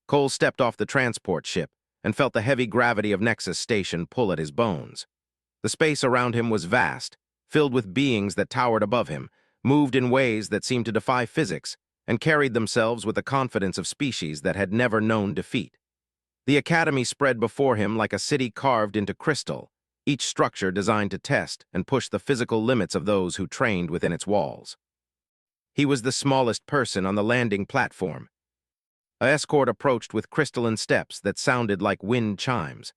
Cole stepped off the transport ship and felt the heavy gravity of Nexus Station pull at his bones. The space around him was vast, filled with beings that towered above him, moved in ways that seemed to defy physics, and carried themselves with the confidence of species that had never known defeat. The academy spread before him like a city carved into crystal, each structure designed to test and push the physical limits of those who trained within its walls. He was the smallest person on the landing platform. A escort approached with crystalline steps that sounded like wind chimes.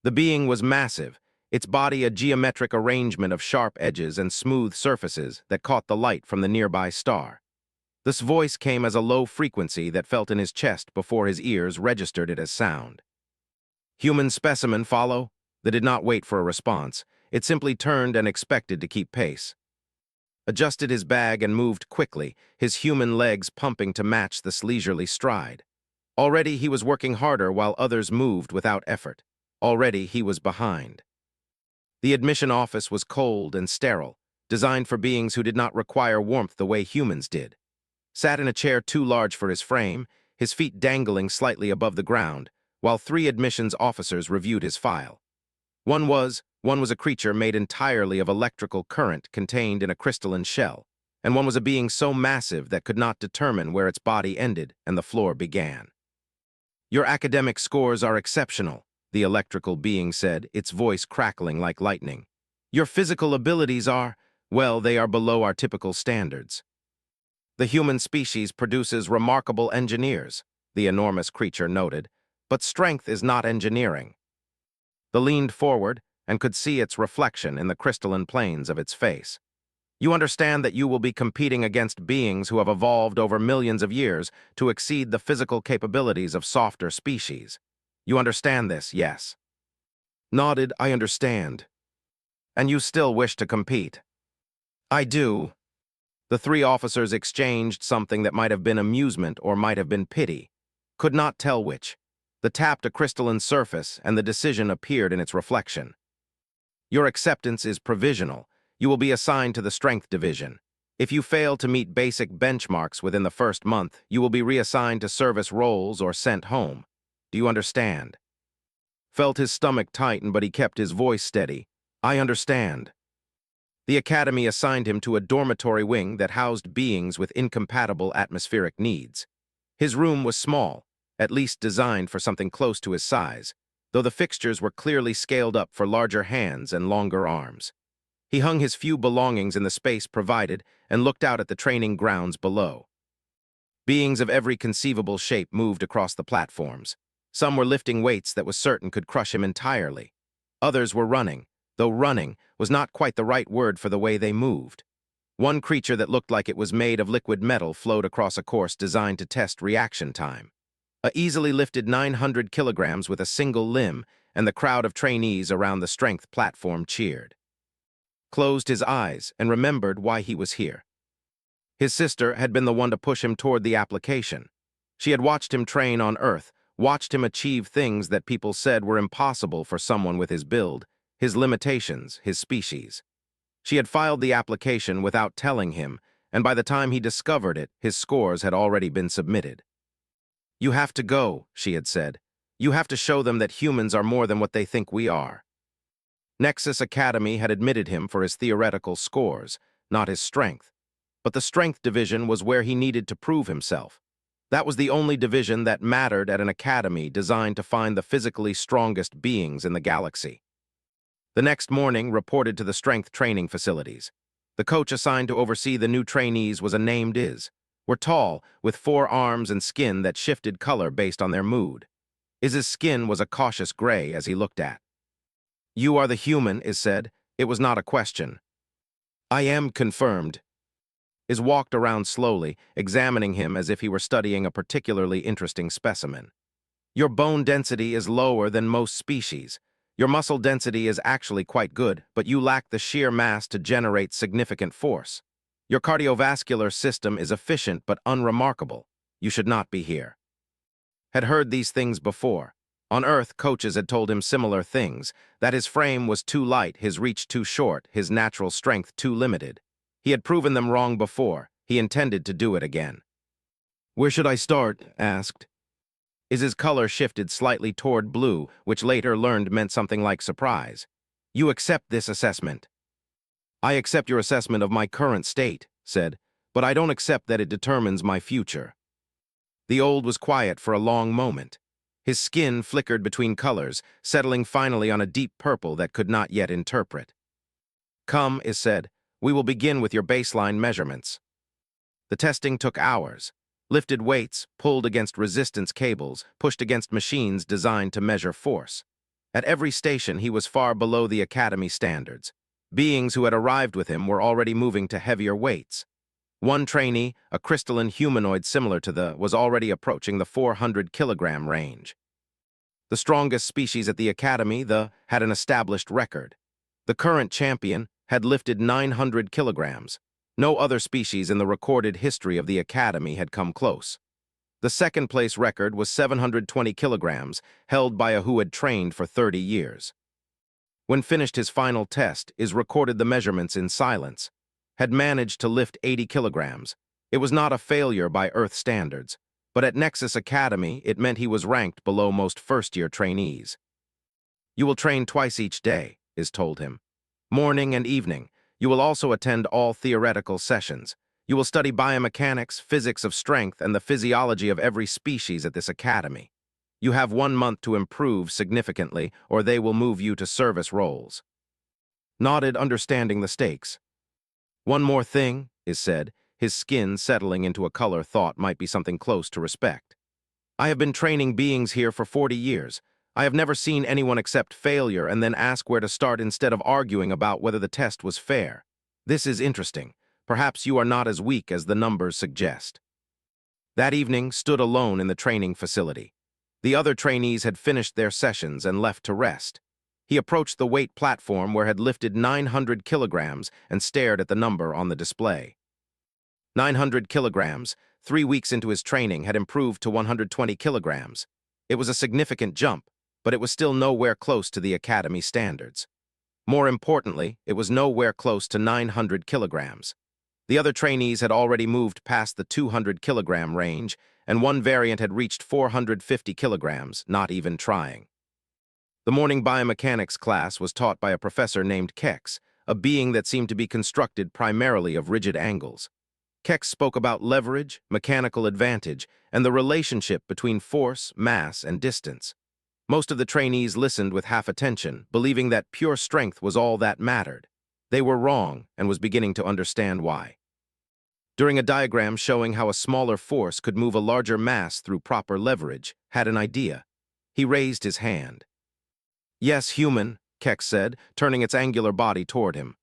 The being was massive, its body a geometric arrangement of sharp edges and smooth surfaces that caught the light from the nearby star. This voice came as a low frequency that felt in his chest before his ears registered it as sound. Human specimen follow? That did not wait for a response. It simply turned and expected to keep pace. Adjusted his bag and moved quickly, his human legs pumping to match this leisurely stride. Already he was working harder while others moved without effort. Already he was behind. The admission office was cold and sterile, designed for beings who did not require warmth the way humans did. Sat in a chair too large for his frame, his feet dangling slightly above the ground, while 3 admissions officers reviewed his file. One was a creature made entirely of electrical current contained in a crystalline shell, and one was a being so massive that could not determine where its body ended and the floor began. "Your academic scores are exceptional," the electrical being said, its voice crackling like lightning. "Your physical abilities are, well, they are below our typical standards. The human species produces remarkable engineers," the enormous creature noted, "but strength is not engineering." They leaned forward and could see its reflection in the crystalline planes of its face. "You understand that you will be competing against beings who have evolved over millions of years to exceed the physical capabilities of softer species. You understand this, yes?" Nodded, "I understand." "And you still wish to compete?" "I do." The 3 officers exchanged something that might have been amusement or might have been pity. Could not tell which. They tapped a crystalline surface, and the decision appeared in its reflection. "Your acceptance is provisional. You will be assigned to the Strength Division. If you fail to meet basic benchmarks within the first month, you will be reassigned to service roles or sent home. Do you understand?" Felt his stomach tighten, but he kept his voice steady. "I understand." The academy assigned him to a dormitory wing that housed beings with incompatible atmospheric needs. His room was small, at least designed for something close to his size, though the fixtures were clearly scaled up for larger hands and longer arms. He hung his few belongings in the space provided and looked out at the training grounds below. Beings of every conceivable shape moved across the platforms. Some were lifting weights that was certain could crush him entirely. Others were running, though running was not quite the right word for the way they moved. One creature that looked like it was made of liquid metal flowed across a course designed to test reaction time. A easily lifted 900 kilograms with a single limb, and the crowd of trainees around the strength platform cheered. Closed his eyes and remembered why he was here. His sister had been the one to push him toward the application. She had watched him train on Earth, watched him achieve things that people said were impossible for someone with his build, his limitations, his species. She had filed the application without telling him, and by the time he discovered it, his scores had already been submitted. "You have to go," she had said. "You have to show them that humans are more than what they think we are." Nexus Academy had admitted him for his theoretical scores, not his strength. But the strength division was where he needed to prove himself. That was the only division that mattered at an academy designed to find the physically strongest beings in the galaxy. The next morning reported to the strength training facilities. The coach assigned to oversee the new trainees was a named Iz. Were tall, with 4 arms and skin that shifted color based on their mood. Iz's skin was a cautious gray as he looked at. "You are the human," Iz said. It was not a question. "I am confirmed." Iz walked around slowly, examining him as if he were studying a particularly interesting specimen. "Your bone density is lower than most species. Your muscle density is actually quite good, but you lack the sheer mass to generate significant force. Your cardiovascular system is efficient but unremarkable. You should not be here." Had heard these things before. On Earth, coaches had told him similar things, that his frame was too light, his reach too short, his natural strength too limited. He had proven them wrong before. He intended to do it again. "Where should I start?" asked. His color shifted slightly toward blue, which later learned meant something like surprise. You accept this assessment. I accept your assessment of my current state, said, but I don't accept that it determines my future. The old was quiet for a long moment. His skin flickered between colors, settling finally on a deep purple that could not yet interpret. Come, Is said, we will begin with your baseline measurements. The testing took hours. Lifted weights, pulled against resistance cables, pushed against machines designed to measure force. At every station, he was far below the Academy standards. Beings who had arrived with him were already moving to heavier weights. One trainee, a crystalline humanoid similar to was already approaching the 400-kilogram range. The strongest species at the Academy, had an established record. The current champion had lifted 900 kilograms. No other species in the recorded history of the Academy had come close. The second-place record was 720 kilograms, held by a who had trained for 30 years. When finished his final test, Is recorded the measurements in silence. Had managed to lift 80 kilograms. It was not a failure by Earth standards, but at Nexus Academy, it meant he was ranked below most first-year trainees. You will train twice each day, Is told him. Morning and evening. You will also attend all theoretical sessions. You will study biomechanics, physics of strength, and the physiology of every species at this academy. You have 1 month to improve significantly, or they will move you to service roles. Nodded, understanding the stakes. One more thing, Is said, his skin settling into a color thought might be something close to respect. I have been training beings here for 40 years. I have never seen anyone accept failure and then ask where to start instead of arguing about whether the test was fair. This is interesting. Perhaps you are not as weak as the numbers suggest. That evening, stood alone in the training facility. The other trainees had finished their sessions and left to rest. He approached the weight platform where had lifted 900 kilograms and stared at the number on the display. 900 kilograms, 3 weeks into his training, had improved to 120 kilograms. It was a significant jump, but it was still nowhere close to the Academy standards. More importantly, it was nowhere close to 900 kilograms. The other trainees had already moved past the 200-kilogram range, and one variant had reached 450 kilograms, not even trying. The morning biomechanics class was taught by a professor named Kex, a being that seemed to be constructed primarily of rigid angles. Kex spoke about leverage, mechanical advantage, and the relationship between force, mass, and distance. Most of the trainees listened with half attention, believing that pure strength was all that mattered. They were wrong, and was beginning to understand why. During a diagram showing how a smaller force could move a larger mass through proper leverage, had an idea. He raised his hand. Yes, human, Kex said, turning its angular body toward him.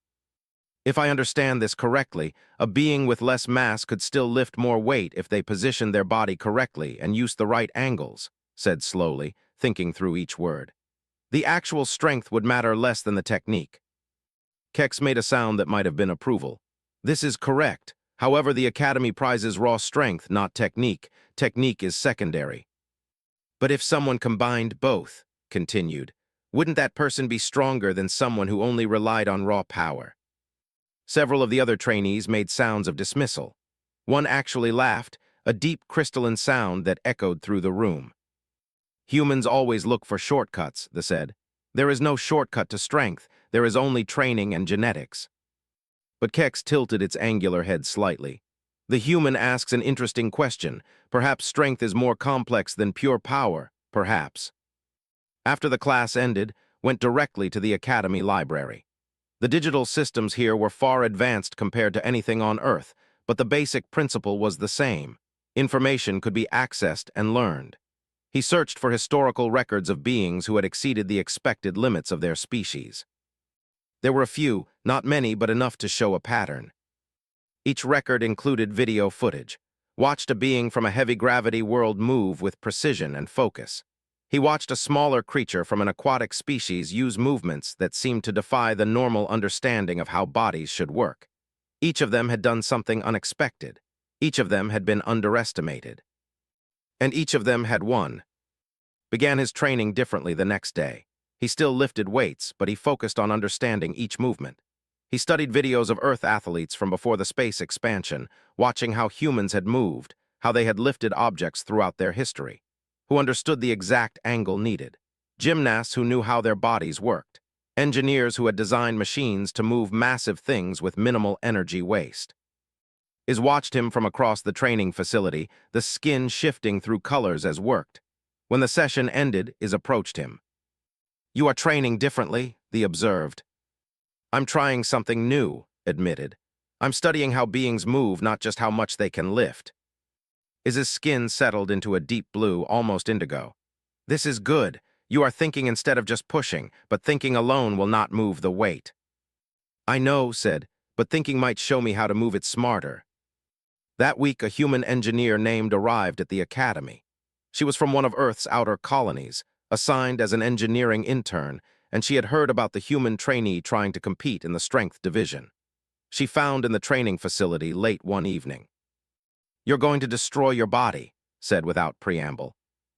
If I understand this correctly, a being with less mass could still lift more weight if they positioned their body correctly and used the right angles, said slowly, thinking through each word. The actual strength would matter less than the technique. Kex made a sound that might have been approval. This is correct. However, the Academy prizes raw strength, not technique. Technique is secondary. But if someone combined both, continued, wouldn't that person be stronger than someone who only relied on raw power? Several of the other trainees made sounds of dismissal. One actually laughed, a deep crystalline sound that echoed through the room. Humans always look for shortcuts, they said. There is no shortcut to strength. There is only training and genetics. But Kex tilted its angular head slightly. The human asks an interesting question. Perhaps strength is more complex than pure power, perhaps. After the class ended, went directly to the Academy library. The digital systems here were far advanced compared to anything on Earth, but the basic principle was the same. Information could be accessed and learned. He searched for historical records of beings who had exceeded the expected limits of their species. There were a few, not many, but enough to show a pattern. Each record included video footage. Watched a being from a heavy-gravity world move with precision and focus. He watched a smaller creature from an aquatic species use movements that seemed to defy the normal understanding of how bodies should work. Each of them had done something unexpected. Each of them had been underestimated. And each of them had won. Began his training differently the next day. He still lifted weights, but he focused on understanding each movement. He studied videos of Earth athletes from before the space expansion, watching how humans had moved, how they had lifted objects throughout their history. who understood the exact angle needed, gymnasts who knew how their bodies worked, engineers who had designed machines to move massive things with minimal energy waste. Is watched him from across the training facility, the skin shifting through colors as worked. When the session ended, Is approached him. "You are training differently," the observed. "I'm trying something new," admitted. "I'm studying how beings move, not just how much they can lift." His skin settled into a deep blue, almost indigo. "This is good. You are thinking instead of just pushing, but thinking alone will not move the weight." "I know," said, "but thinking might show me how to move it smarter." That week, a human engineer named arrived at the academy. She was from one of Earth's outer colonies, assigned as an engineering intern, and she had heard about the human trainee trying to compete in the strength division. She found in the training facility late one evening. "You're going to destroy your body," said without preamble.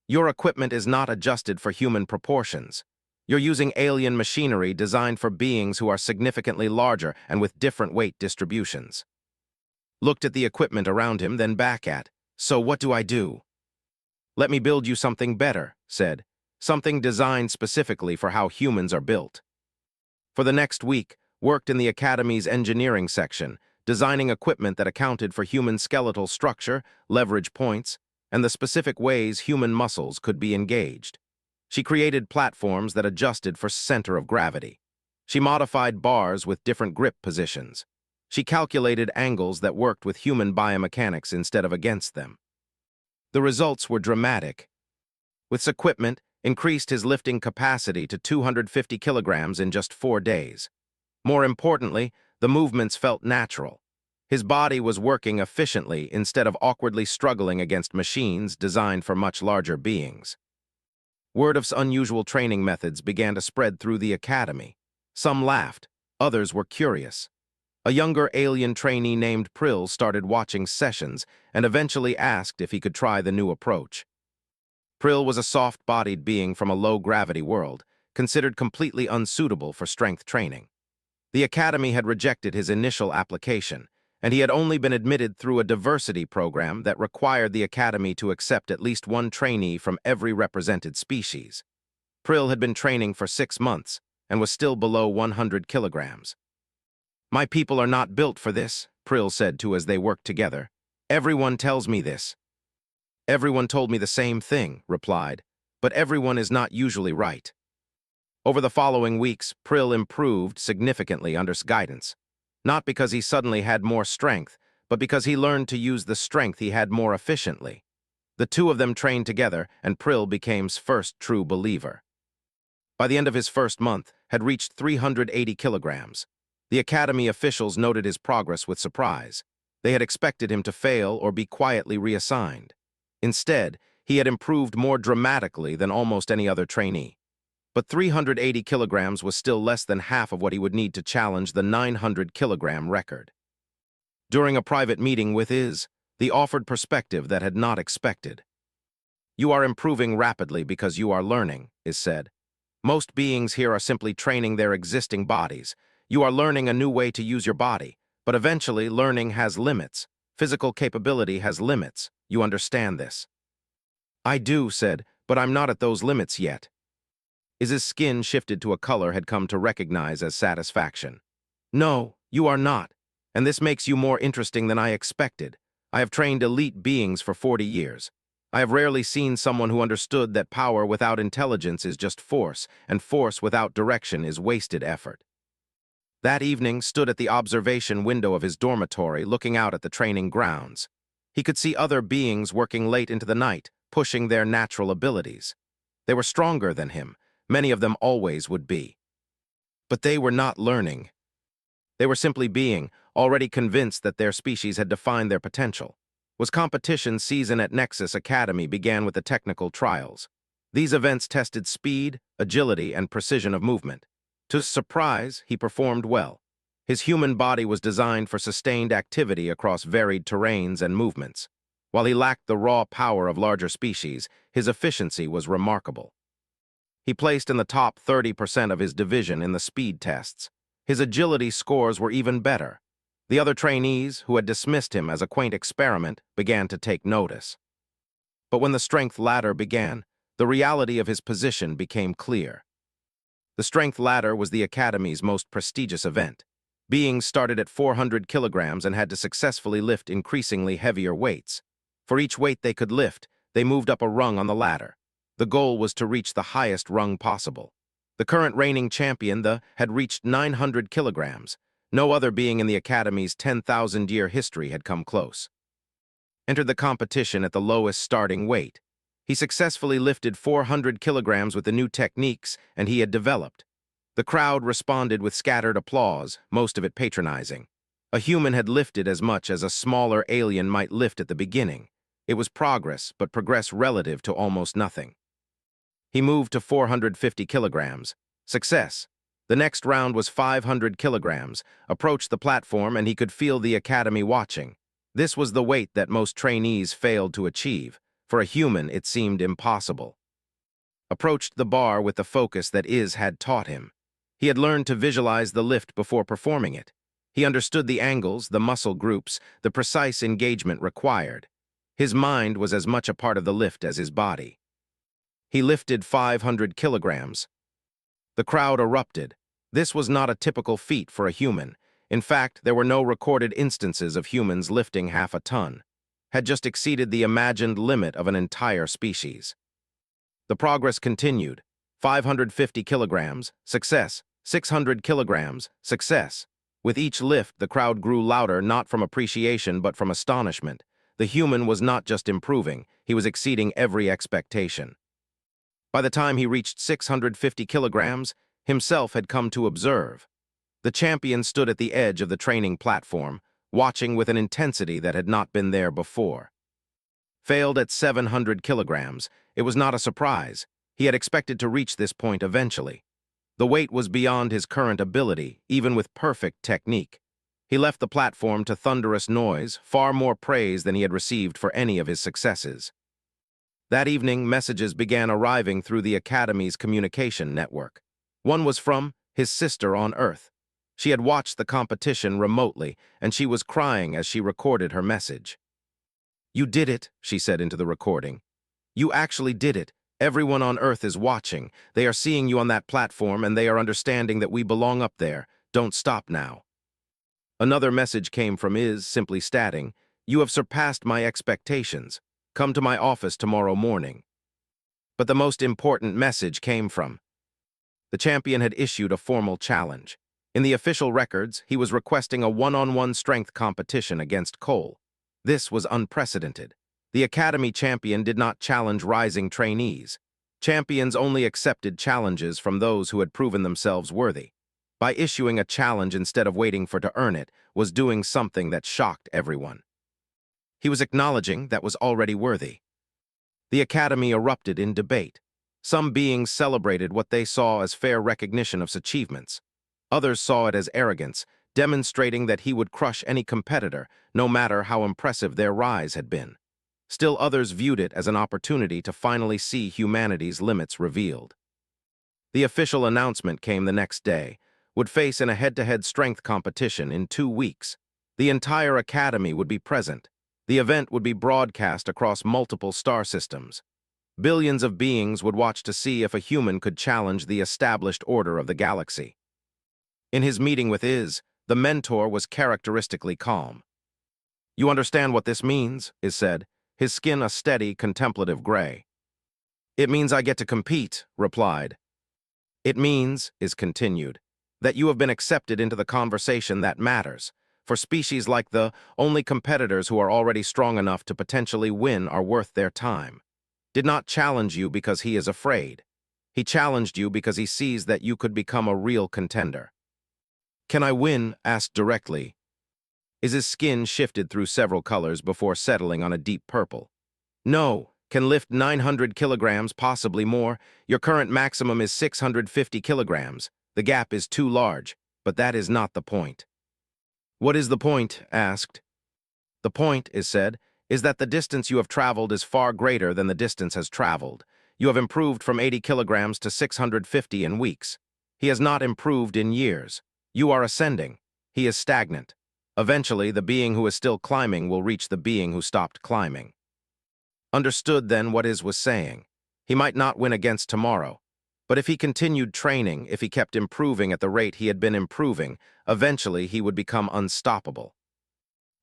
"Your equipment is not adjusted for human proportions. You're using alien machinery designed for beings who are significantly larger and with different weight distributions." Looked at the equipment around him, then back at, "So what do I do?" "Let me build you something better," said, "something designed specifically for how humans are built." For the next week, worked in the Academy's engineering section, designing equipment that accounted for human skeletal structure, leverage points, and the specific ways human muscles could be engaged. She created platforms that adjusted for center of gravity. She modified bars with different grip positions. She calculated angles that worked with human biomechanics instead of against them. The results were dramatic. With this equipment, increased his lifting capacity to 250 kilograms in just 4 days. More importantly, the movements felt natural. His body was working efficiently instead of awkwardly struggling against machines designed for much larger beings. Word of unusual training methods began to spread through the academy. Some laughed, others were curious. A younger alien trainee named Prill started watching sessions and eventually asked if he could try the new approach. Prill was a soft-bodied being from a low-gravity world, considered completely unsuitable for strength training. The academy had rejected his initial application, and he had only been admitted through a diversity program that required the academy to accept at least one trainee from every represented species. Prill had been training for 6 months and was still below 100 kilograms. "My people are not built for this," Prill said to as they worked together. "Everyone tells me this." "Everyone told me the same thing," replied, "but everyone is not usually right." Over the following weeks, Prill improved significantly under guidance, not because he suddenly had more strength, but because he learned to use the strength he had more efficiently. The two of them trained together, and Prill became first true believer. By the end of his first month, had reached 380 kilograms. The academy officials noted his progress with surprise. They had expected him to fail or be quietly reassigned. Instead, he had improved more dramatically than almost any other trainee. But 380 kilograms was still less than half of what he would need to challenge the 900-kilogram record. During a private meeting with the offered perspective that had not expected. "You are improving rapidly because you are learning," said. "Most beings here are simply training their existing bodies. You are learning a new way to use your body, but eventually learning has limits. Physical capability has limits. You understand this?" "I do," said, "but I'm not at those limits yet." His skin shifted to a color had come to recognize as satisfaction. "No, you are not, and this makes you more interesting than I expected. I have trained elite beings for 40 years. I have rarely seen someone who understood that power without intelligence is just force, and force without direction is wasted effort." That evening stood at the observation window of his dormitory looking out at the training grounds. He could see other beings working late into the night, pushing their natural abilities. They were stronger than him. Many of them always would be. But they were not learning. They were simply being, already convinced that their species had defined their potential. Was competition season at Nexus Academy began with the technical trials. These events tested speed, agility, and precision of movement. To his surprise, he performed well. His human body was designed for sustained activity across varied terrains and movements. While he lacked the raw power of larger species, his efficiency was remarkable. He placed in the top 30% of his division in the speed tests. His agility scores were even better. The other trainees, who had dismissed him as a quaint experiment, began to take notice. But when the strength ladder began, the reality of his position became clear. The strength ladder was the Academy's most prestigious event. Beings started at 400 kilograms and had to successfully lift increasingly heavier weights. For each weight they could lift, they moved up a rung on the ladder. The goal was to reach the highest rung possible. The current reigning champion, had reached 900 kilograms. No other being in the Academy's 10,000-year history had come close. Entered the competition at the lowest starting weight. He successfully lifted 400 kilograms with the new techniques and he had developed. The crowd responded with scattered applause, most of it patronizing. A human had lifted as much as a smaller alien might lift at the beginning. It was progress, but progress relative to almost nothing. He moved to 450 kilograms. Success. The next round was 500 kilograms, approached the platform and he could feel the Academy watching. This was the weight that most trainees failed to achieve. For a human, it seemed impossible. Approached the bar with the focus that had taught him. He had learned to visualize the lift before performing it. He understood the angles, the muscle groups, the precise engagement required. His mind was as much a part of the lift as his body. He lifted 500 kilograms. The crowd erupted. This was not a typical feat for a human. In fact, there were no recorded instances of humans lifting half a ton. Had just exceeded the imagined limit of an entire species. The progress continued. 550 kilograms, success. 600 kilograms, success. With each lift, the crowd grew louder, not from appreciation but from astonishment. The human was not just improving, he was exceeding every expectation. By the time he reached 650 kilograms, himself had come to observe. The champion stood at the edge of the training platform, watching with an intensity that had not been there before. Failed at 700 kilograms, it was not a surprise. He had expected to reach this point eventually. The weight was beyond his current ability, even with perfect technique. He left the platform to thunderous noise, far more praise than he had received for any of his successes. That evening, messages began arriving through the Academy's communication network. One was from his sister on Earth. She had watched the competition remotely, and she was crying as she recorded her message. "You did it," she said into the recording. "You actually did it. Everyone on Earth is watching. They are seeing you on that platform, and they are understanding that we belong up there. Don't stop now." Another message came from simply stating, "You have surpassed my expectations. Come to my office tomorrow morning." But the most important message came from the champion had issued a formal challenge. In the official records, he was requesting a one-on-one strength competition against Cole. This was unprecedented. The Academy champion did not challenge rising trainees. Champions only accepted challenges from those who had proven themselves worthy. By issuing a challenge instead of waiting to earn it, was doing something that shocked everyone. He was acknowledging that was already worthy. The Academy erupted in debate. Some beings celebrated what they saw as fair recognition of achievements. Others saw it as arrogance, demonstrating that he would crush any competitor, no matter how impressive their rise had been. Still others viewed it as an opportunity to finally see humanity's limits revealed. The official announcement came the next day, would face in a head-to-head strength competition in 2 weeks. The entire Academy would be present. The event would be broadcast across multiple star systems. Billions of beings would watch to see if a human could challenge the established order of the galaxy. In his meeting with the mentor was characteristically calm. "You understand what this means?" said, his skin a steady, contemplative gray. "It means I get to compete," replied. "It means," continued, "that you have been accepted into the conversation that matters. For species like only competitors who are already strong enough to potentially win are worth their time. Did not challenge you because he is afraid. He challenged you because he sees that you could become a real contender." "Can I win?" asked directly. His skin shifted through several colors before settling on a deep purple. "No. Can lift 900 kilograms, possibly more. Your current maximum is 650 kilograms. The gap is too large, but that is not the point." "What is the point?" asked. "The point," said, "is that the distance you have traveled is far greater than the distance has traveled. You have improved from 80 kilograms to 650 in weeks. He has not improved in years. You are ascending. He is stagnant. Eventually, the being who is still climbing will reach the being who stopped climbing." Understood then what Is was saying. He might not win against tomorrow, but if he continued training, if he kept improving at the rate he had been improving, eventually he would become unstoppable.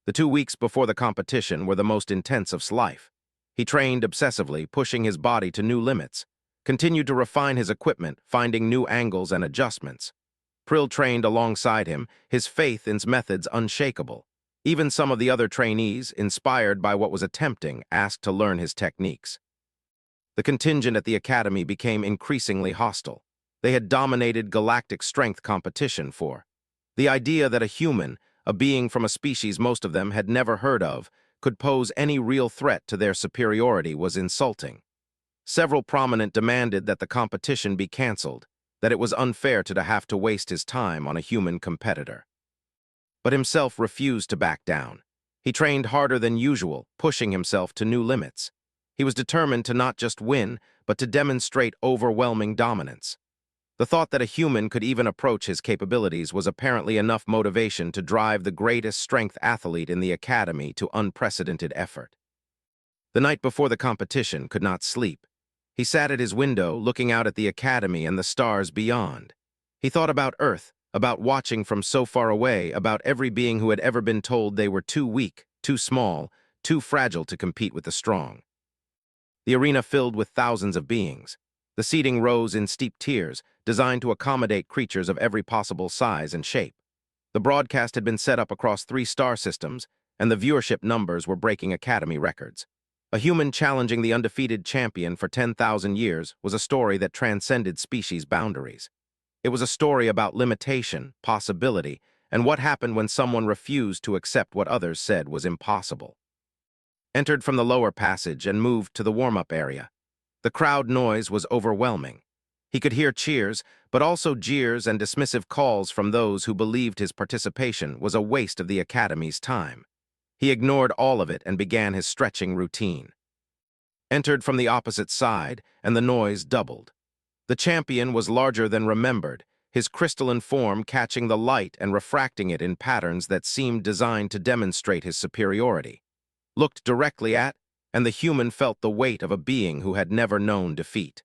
The 2 weeks before the competition were the most intense of his life. He trained obsessively, pushing his body to new limits, continued to refine his equipment, finding new angles and adjustments. Prill trained alongside him, his faith in his methods unshakable. Even some of the other trainees, inspired by what was attempting, asked to learn his techniques. The contingent at the academy became increasingly hostile. They had dominated galactic strength competition for. The idea that a human, a being from a species most of them had never heard of, could pose any real threat to their superiority was insulting. Several prominent demanded that the competition be cancelled, that it was unfair to have to waste his time on a human competitor. But himself refused to back down. He trained harder than usual, pushing himself to new limits. He was determined to not just win, but to demonstrate overwhelming dominance. The thought that a human could even approach his capabilities was apparently enough motivation to drive the greatest strength athlete in the academy to unprecedented effort. The night before the competition, could not sleep. He sat at his window, looking out at the academy and the stars beyond. He thought about Earth, about watching from so far away, about every being who had ever been told they were too weak, too small, too fragile to compete with the strong. The arena filled with thousands of beings. The seating rose in steep tiers, designed to accommodate creatures of every possible size and shape. The broadcast had been set up across 3 star systems, and the viewership numbers were breaking academy records. A human challenging the undefeated champion for 10,000 years was a story that transcended species boundaries. It was a story about limitation, possibility, and what happened when someone refused to accept what others said was impossible. Entered from the lower passage and moved to the warm-up area. The crowd noise was overwhelming. He could hear cheers, but also jeers and dismissive calls from those who believed his participation was a waste of the academy's time. He ignored all of it and began his stretching routine. Entered from the opposite side, and the noise doubled. The champion was larger than remembered, his crystalline form catching the light and refracting it in patterns that seemed designed to demonstrate his superiority. Looked directly at, and the human felt the weight of a being who had never known defeat.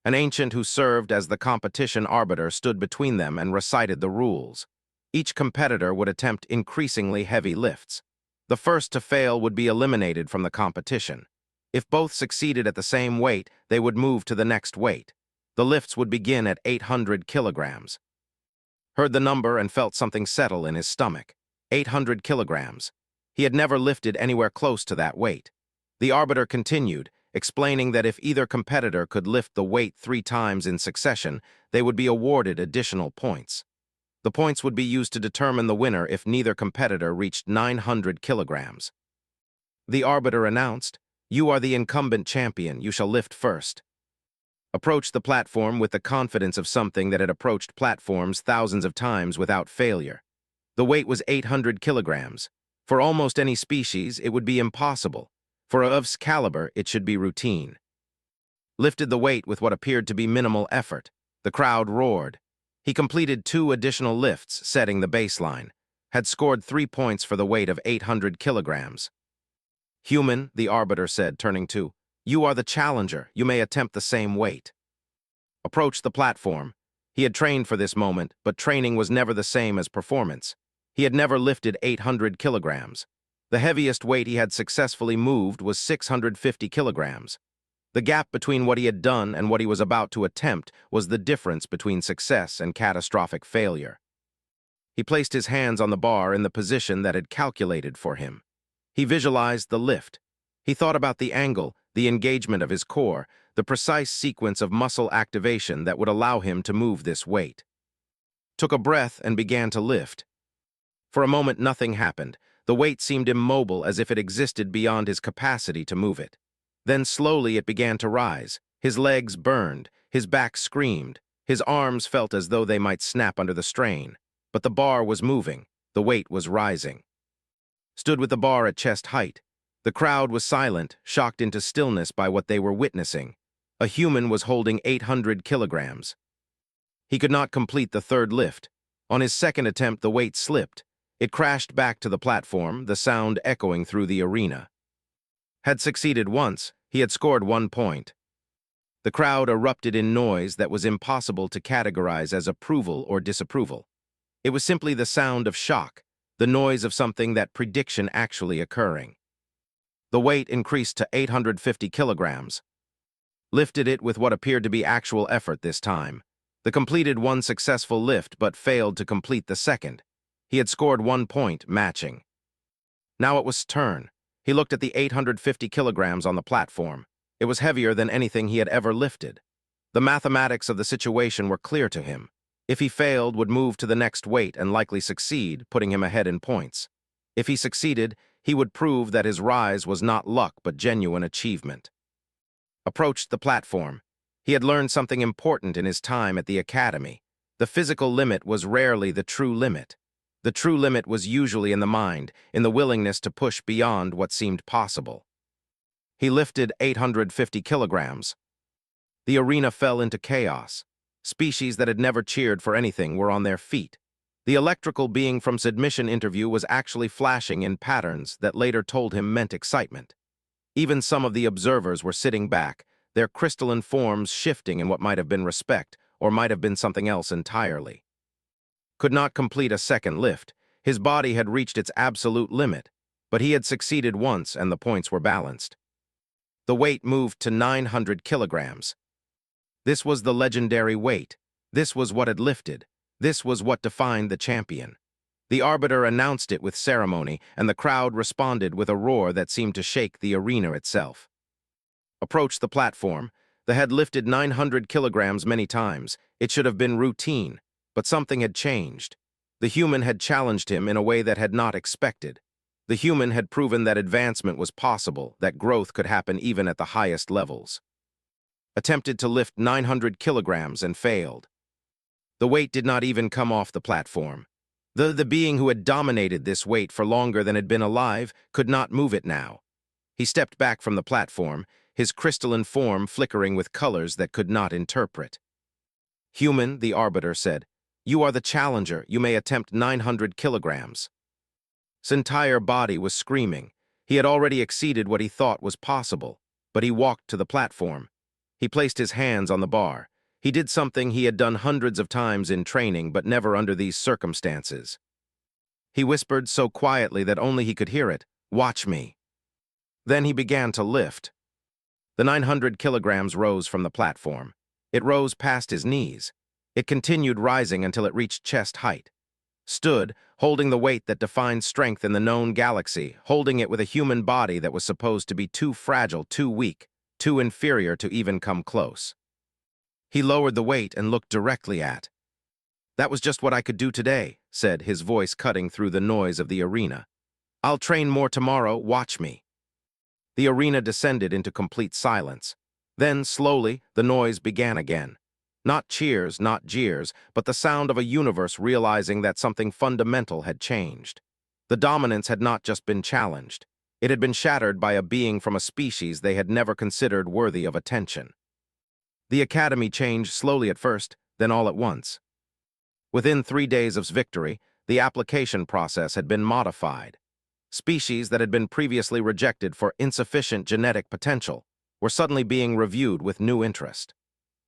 An ancient who served as the competition arbiter stood between them and recited the rules. Each competitor would attempt increasingly heavy lifts. The first to fail would be eliminated from the competition. If both succeeded at the same weight, they would move to the next weight. The lifts would begin at 800 kilograms. Heard the number and felt something settle in his stomach. 800 kilograms. He had never lifted anywhere close to that weight. The arbiter continued, explaining that if either competitor could lift the weight 3 times in succession, they would be awarded additional points. The points would be used to determine the winner if neither competitor reached 900 kilograms. The arbiter announced, "You are the incumbent champion, you shall lift first." Approached the platform with the confidence of something that had approached platforms thousands of times without failure. The weight was 800 kilograms. For almost any species, it would be impossible. For Ov's caliber, it should be routine. Lifted the weight with what appeared to be minimal effort. The crowd roared. He completed 2 additional lifts, setting the baseline. Had scored 3 points for the weight of 800 kilograms. "Human," the arbiter said, turning to, "you are the challenger. You may attempt the same weight." Approached the platform. He had trained for this moment, but training was never the same as performance. He had never lifted 800 kilograms. The heaviest weight he had successfully moved was 650 kilograms. The gap between what he had done and what he was about to attempt was the difference between success and catastrophic failure. He placed his hands on the bar in the position that had calculated for him. He visualized the lift. He thought about the angle, the engagement of his core, the precise sequence of muscle activation that would allow him to move this weight. Took a breath and began to lift. For a moment, nothing happened. The weight seemed immobile, as if it existed beyond his capacity to move it. Then slowly it began to rise. His legs burned, his back screamed, his arms felt as though they might snap under the strain. But the bar was moving, the weight was rising. Stood with the bar at chest height. The crowd was silent, shocked into stillness by what they were witnessing. A human was holding 800 kilograms. He could not complete the 3rd lift. On his 2nd attempt, the weight slipped. It crashed back to the platform, the sound echoing through the arena. Had succeeded once, he had scored 1 point. The crowd erupted in noise that was impossible to categorize as approval or disapproval. It was simply the sound of shock, the noise of something that prediction actually occurring. The weight increased to 850 kilograms. Lifted it with what appeared to be actual effort this time. The completed one successful lift but failed to complete the second. He had scored 1 point, matching. Now it was turn. He looked at the 850 kilograms on the platform. It was heavier than anything he had ever lifted. The mathematics of the situation were clear to him. If he failed, would move to the next weight and likely succeed, putting him ahead in points. If he succeeded, he would prove that his rise was not luck but genuine achievement. Approached the platform. He had learned something important in his time at the academy. The physical limit was rarely the true limit. The true limit was usually in the mind, in the willingness to push beyond what seemed possible. He lifted 850 kilograms. The arena fell into chaos. Species that had never cheered for anything were on their feet. The electrical being from his admission interview was actually flashing in patterns that later told him meant excitement. Even some of the observers were sitting back, their crystalline forms shifting in what might have been respect or might have been something else entirely. Could not complete a second lift. His body had reached its absolute limit, but he had succeeded once and the points were balanced. The weight moved to 900 kilograms. This was the legendary weight. This was what had lifted. This was what defined the champion. The arbiter announced it with ceremony, and the crowd responded with a roar that seemed to shake the arena itself. Approached the platform. The head lifted 900 kilograms many times. It should have been routine, but something had changed. The human had challenged him in a way that had not expected. The human had proven that advancement was possible, that growth could happen even at the highest levels. Attempted to lift 900 kilograms and failed. The weight did not even come off the platform. The being who had dominated this weight for longer than had been alive could not move it now. He stepped back from the platform, his crystalline form flickering with colors that could not interpret. "Human," the arbiter said, "you are the challenger. You may attempt 900 kilograms." His entire body was screaming. He had already exceeded what he thought was possible, but he walked to the platform. He placed his hands on the bar. He did something he had done hundreds of times in training, but never under these circumstances. He whispered so quietly that only he could hear it, "Watch me." Then he began to lift. The 900 kilograms rose from the platform. It rose past his knees. It continued rising until it reached chest height. Stood, holding the weight that defined strength in the known galaxy, holding it with a human body that was supposed to be too fragile, too weak, too inferior to even come close. He lowered the weight and looked directly at. "That was just what I could do today," said, his voice cutting through the noise of the arena. "I'll train more tomorrow, watch me." The arena descended into complete silence. Then, slowly, the noise began again. Not cheers, not jeers, but the sound of a universe realizing that something fundamental had changed. The dominance had not just been challenged. It had been shattered by a being from a species they had never considered worthy of attention. The academy changed slowly at first, then all at once. Within 3 days of victory, the application process had been modified. Species that had been previously rejected for insufficient genetic potential were suddenly being reviewed with new interest.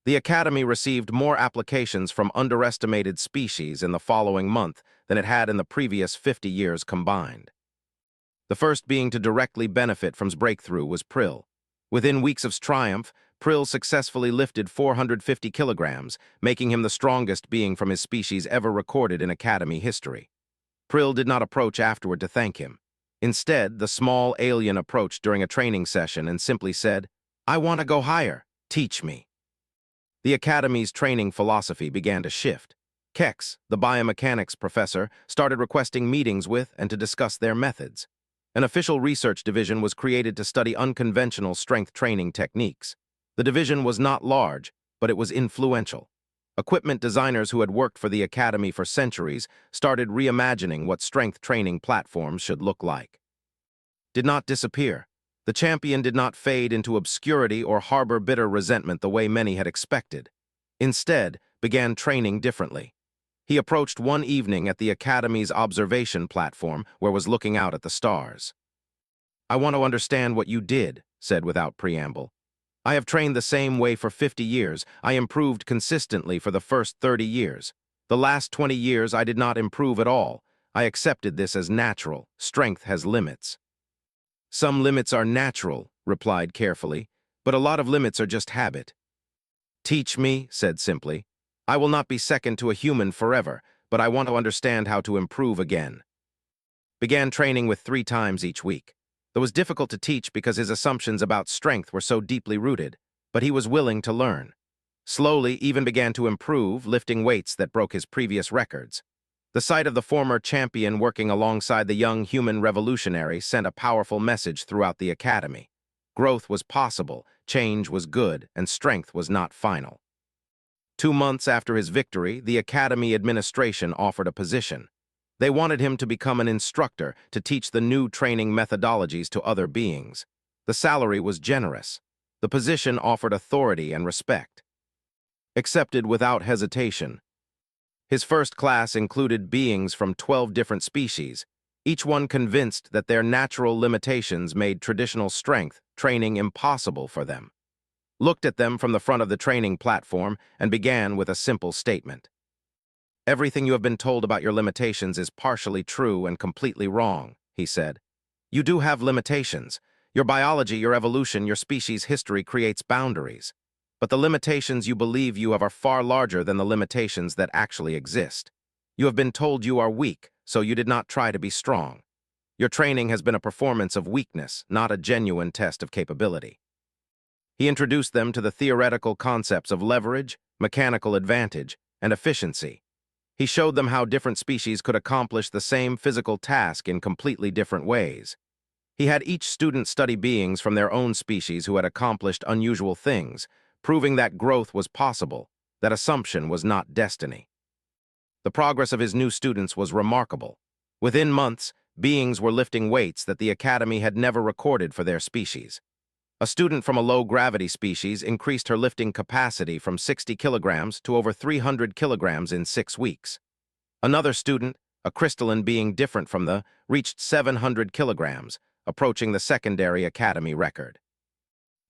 The academy received more applications from underestimated species in the following month than it had in the previous 50 years combined. The first being to directly benefit from his breakthrough was Prill. Within weeks of his triumph, Prill successfully lifted 450 kilograms, making him the strongest being from his species ever recorded in Academy history. Prill did not approach afterward to thank him. Instead, the small alien approached during a training session and simply said, "I want to go higher. Teach me." The Academy's training philosophy began to shift. Kex, the biomechanics professor, started requesting meetings with and to discuss their methods. An official research division was created to study unconventional strength training techniques. The division was not large, but it was influential. Equipment designers who had worked for the Academy for centuries started reimagining what strength training platforms should look like. Did not disappear. The champion did not fade into obscurity or harbor bitter resentment the way many had expected. Instead, began training differently. He approached one evening at the Academy's observation platform where was looking out at the stars. I want to understand what you did, said without preamble. I have trained the same way for 50 years. I improved consistently for the first 30 years. The last 20 years I did not improve at all. I accepted this as natural. Strength has limits. Some limits are natural, replied carefully, but a lot of limits are just habit. Teach me, said simply. I will not be second to a human forever, but I want to understand how to improve again. Began training with 3 times each week. It was difficult to teach because his assumptions about strength were so deeply rooted, but he was willing to learn. Slowly, even began to improve, lifting weights that broke his previous records. The sight of the former champion working alongside the young human revolutionary sent a powerful message throughout the academy. Growth was possible, change was good, and strength was not final. 2 months after his victory, the academy administration offered a position. They wanted him to become an instructor to teach the new training methodologies to other beings. The salary was generous. The position offered authority and respect. Accepted without hesitation. His first class included beings from 12 different species, each one convinced that their natural limitations made traditional strength training impossible for them. Looked at them from the front of the training platform and began with a simple statement. Everything you have been told about your limitations is partially true and completely wrong, he said. You do have limitations. Your biology, your evolution, your species' history creates boundaries. But the limitations you believe you have are far larger than the limitations that actually exist. You have been told you are weak, so you did not try to be strong. Your training has been a performance of weakness, not a genuine test of capability. He introduced them to the theoretical concepts of leverage, mechanical advantage, and efficiency. He showed them how different species could accomplish the same physical task in completely different ways. He had each student study beings from their own species who had accomplished unusual things, proving that growth was possible, that assumption was not destiny. The progress of his new students was remarkable. Within months, beings were lifting weights that the Academy had never recorded for their species. A student from a low-gravity species increased her lifting capacity from 60 kilograms to over 300 kilograms in 6 weeks. Another student, a crystalline being different from reached 700 kilograms, approaching the secondary Academy record.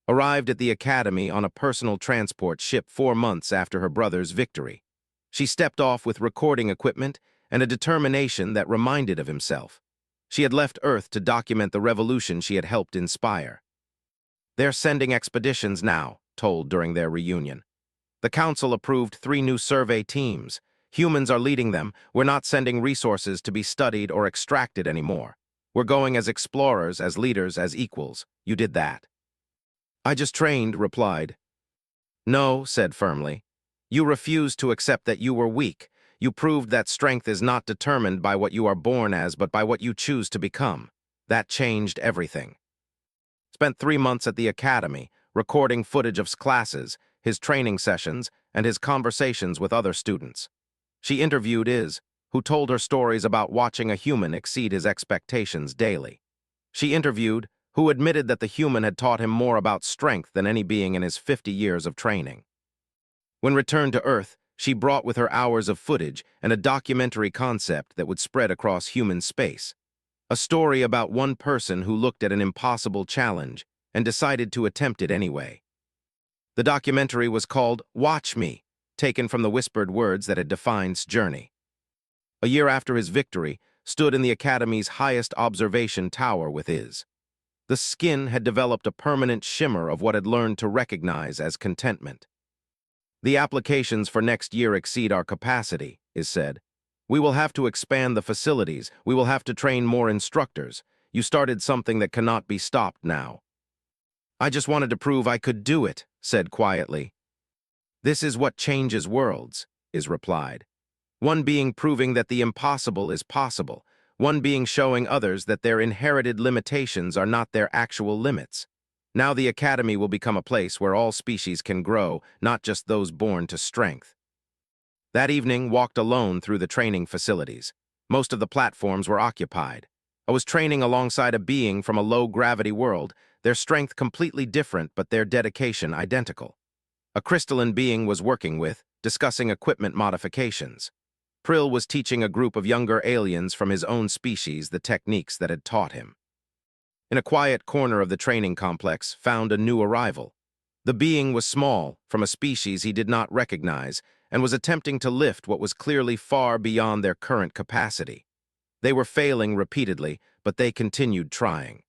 Arrived at the Academy on a personal transport ship 4 months after her brother's victory. She stepped off with recording equipment and a determination that reminded of himself. She had left Earth to document the revolution she had helped inspire. They're sending expeditions now, told during their reunion. The council approved 3 new survey teams. Humans are leading them. We're not sending resources to be studied or extracted anymore. We're going as explorers, as leaders, as equals. You did that. I just trained, replied. No, said firmly. You refused to accept that you were weak. You proved that strength is not determined by what you are born as, but by what you choose to become. That changed everything. Spent 3 months at the Academy, recording footage of classes, his training sessions, and his conversations with other students. She interviewed who told her stories about watching a human exceed his expectations daily. She interviewed who admitted that the human had taught him more about strength than any being in his 50 years of training. When returned to Earth, she brought with her hours of footage and a documentary concept that would spread across human space. A story about one person who looked at an impossible challenge and decided to attempt it anyway. The documentary was called Watch Me, taken from the whispered words that had defined Journey. A year after his victory, stood in the Academy's highest observation tower with The skin had developed a permanent shimmer of what had learned to recognize as contentment. The applications for next year exceed our capacity, said. We will have to expand the facilities. We will have to train more instructors. You started something that cannot be stopped now. I just wanted to prove I could do it, said quietly. This is what changes worlds, replied. One being proving that the impossible is possible. One being showing others that their inherited limitations are not their actual limits. Now the Academy will become a place where all species can grow, not just those born to strength. That evening, walked alone through the training facilities. Most of the platforms were occupied. I was training alongside a being from a low-gravity world, their strength completely different but their dedication identical. A crystalline being was working with, discussing equipment modifications. Prill was teaching a group of younger aliens from his own species the techniques that had taught him. in a quiet corner of the training complex, found a new arrival. The being was small, from a species he did not recognize, and was attempting to lift what was clearly far beyond their current capacity. They were failing repeatedly, but they continued trying.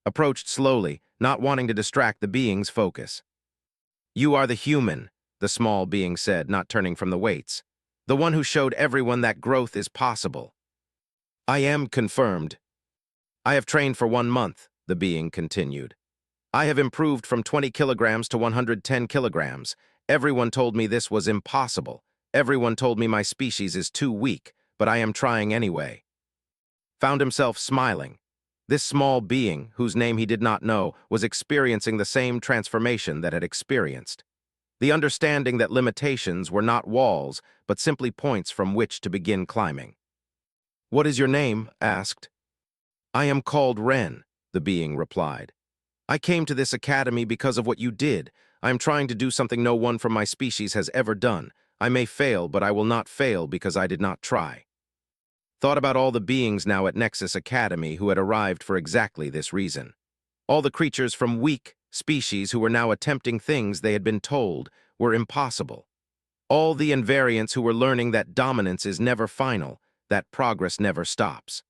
Approached slowly, not wanting to distract the being's focus. "You are the human," the small being said, not turning from the weights. "The one who showed everyone that growth is possible." "I am confirmed. I have trained for 1 month," the being continued. "I have improved from 20 kilograms to 110 kilograms. Everyone told me this was impossible. Everyone told me my species is too weak, but I am trying anyway." Found himself smiling. This small being, whose name he did not know, was experiencing the same transformation that had experienced. The understanding that limitations were not walls, but simply points from which to begin climbing. "What is your name?" asked. "I am called Ren," the being replied. "I came to this academy because of what you did. I am trying to do something no one from my species has ever done. I may fail, but I will not fail because I did not try." Thought about all the beings now at Nexus Academy who had arrived for exactly this reason. All the creatures from weak species who were now attempting things they had been told were impossible. All the invariants who were learning that dominance is never final, that progress never stops.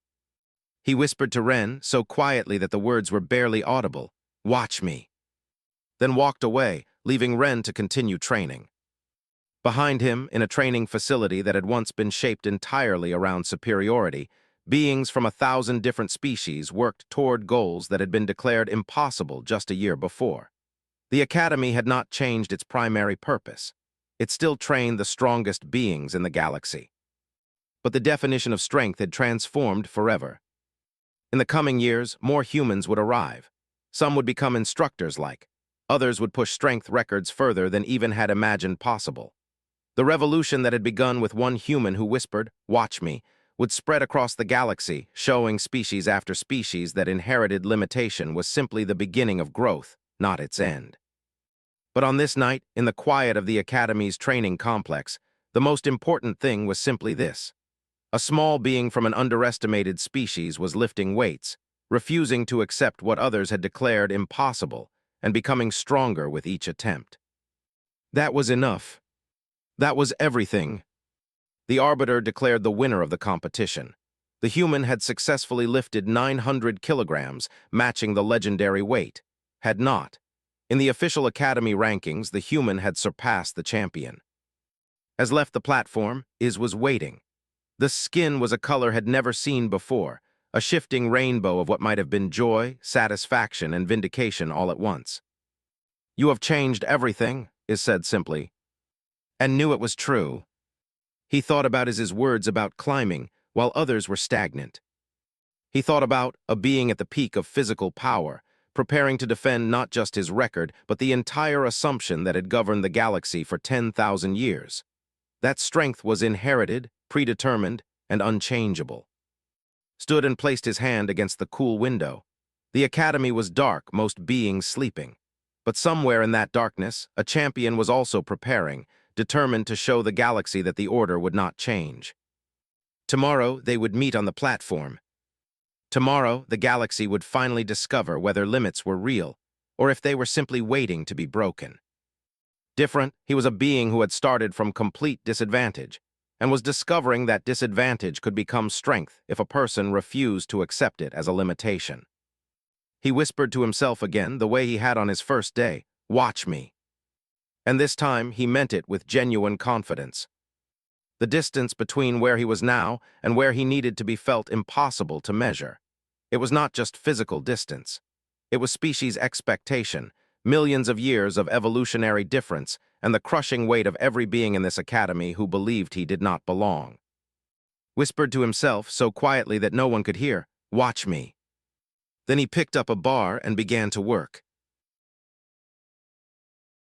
He whispered to Ren, so quietly that the words were barely audible, "Watch me," then walked away, leaving Ren to continue training. Behind him, in a training facility that had once been shaped entirely around superiority, beings from 1,000 different species worked toward goals that had been declared impossible just a year before. The academy had not changed its primary purpose. It still trained the strongest beings in the galaxy. But the definition of strength had transformed forever. In the coming years, more humans would arrive. Some would become instructors-like. Others would push strength records further than even had imagined possible. The revolution that had begun with one human who whispered, "Watch me," would spread across the galaxy, showing species after species that inherited limitation was simply the beginning of growth, not its end. But on this night, in the quiet of the Academy's training complex, the most important thing was simply this. A small being from an underestimated species was lifting weights, refusing to accept what others had declared impossible, and becoming stronger with each attempt. That was enough. That was everything. The arbiter declared the winner of the competition. The human had successfully lifted 900 kilograms, matching the legendary weight. Had not. In the official academy rankings, the human had surpassed the champion. As left the platform, Iz was waiting. The skin was a color had never seen before, a shifting rainbow of what might have been joy, satisfaction, and vindication all at once. "You have changed everything," Iz said simply, and knew it was true. He thought about Iz's words about climbing, while others were stagnant. He thought about a being at the peak of physical power, preparing to defend not just his record, but the entire assumption that had governed the galaxy for 10,000 years. That strength was inherited, predetermined, and unchangeable. Stood and placed his hand against the cool window. The academy was dark, most beings sleeping. But somewhere in that darkness, a champion was also preparing, determined to show the galaxy that the order would not change. Tomorrow, they would meet on the platform. Tomorrow, the galaxy would finally discover whether limits were real, or if they were simply waiting to be broken. Different, he was a being who had started from complete disadvantage, and was discovering that disadvantage could become strength if a person refused to accept it as a limitation. He whispered to himself again, the way he had on his first day, "Watch me." And this time, he meant it with genuine confidence. The distance between where he was now and where he needed to be felt impossible to measure. It was not just physical distance. It was species expectation, millions of years of evolutionary difference, and the crushing weight of every being in this academy who believed he did not belong. Whispered to himself so quietly that no one could hear, "Watch me." Then he picked up a bar and began to work.